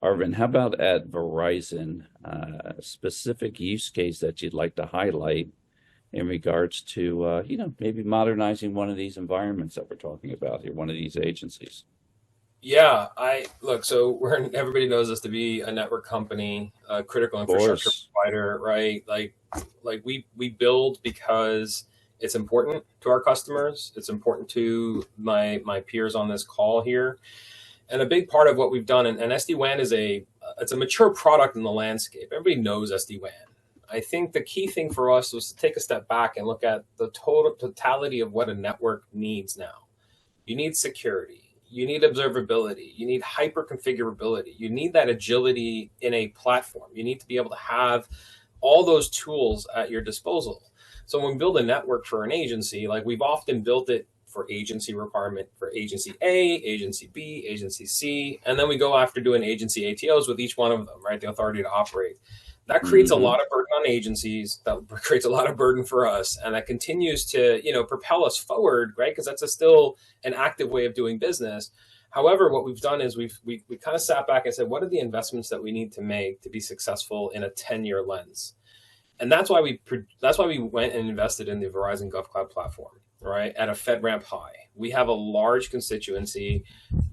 Arvin, how about at Verizon, a specific use case that you'd like to highlight in regards to, maybe modernizing one of these environments that we're talking about here, one of these agencies? Yeah, I look, so everybody knows us to be a network company, a critical Of infrastructure course. provider, right? Like we build because it's important to our customers. It's important to my peers on this call here. And a big part of what we've done, and SD-WAN is it's a mature product in the landscape. Everybody knows SD-WAN. I think the key thing for us was to take a step back and look at the totality of what a network needs now. You need security. You need observability. You need hyper configurability. You need that agility in a platform. You need to be able to have all those tools at your disposal. So when we build a network for an agency, like we've often built it for agency requirement for agency A, agency B, agency C, and then we go after doing agency ATOs with each one of them, right? The authority to operate. That creates a Hmm. lot of burden on agencies. That creates a lot of burden for us, and that continues to, propel us forward, right? Because that's still an active way of doing business. However, what we've done is we kind of sat back and said, what are the investments that we need to make to be successful in a 10-year lens? And that's why we went and invested in the Verizon GovCloud platform, right? At a FedRAMP high. We have a large constituency,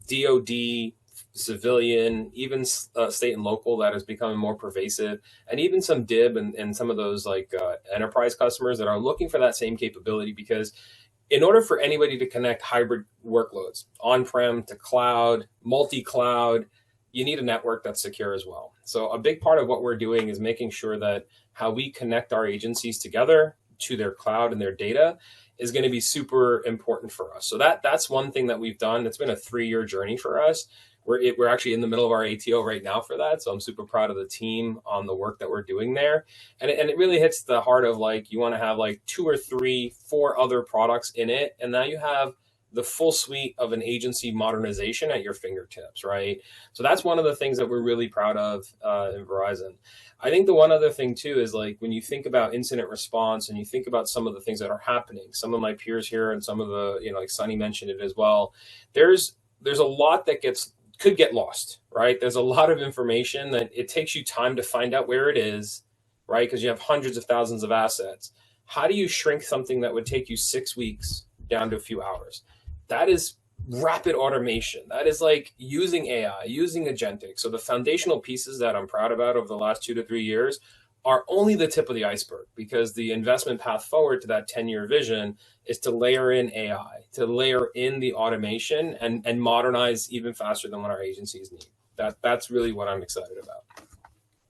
DoD, civilian, even state and local, that is becoming more pervasive, and even some DIB and some of those like enterprise customers that are looking for that same capability. Because in order for anybody to connect hybrid workloads, on-prem to cloud, multi-cloud, you need a network that's secure as well. So a big part of what we're doing is making sure that how we connect our agencies together to their cloud and their data is going to be super important for us. So that's one thing that we've done. It's been a 3-year journey for us. We're actually in the middle of our ATO right now for that. So I'm super proud of the team on the work that we're doing there. And it really hits the heart of, like, you want to have like 2 or 3, 4 other products in it. And now you have the full suite of an agency modernization at your fingertips, right? So that's one of the things that we're really proud of in Verizon. I think the one other thing too is, like, when you think about incident response and you think about some of the things that are happening, some of my peers here and some of the, like Sunny mentioned it as well, there's a lot that could get lost, right? There's a lot of information that it takes you time to find out where it is, right? Because you have hundreds of thousands of assets. How do you shrink something that would take you 6 weeks down to a few hours? That is rapid automation. That is like using AI, using agentic. So the foundational pieces that I'm proud about over the last 2 to 3 years are only the tip of the iceberg, because the investment path forward to that 10-year vision is to layer in AI, to layer in the automation and modernize even faster than what our agencies need. That's really what I'm excited about.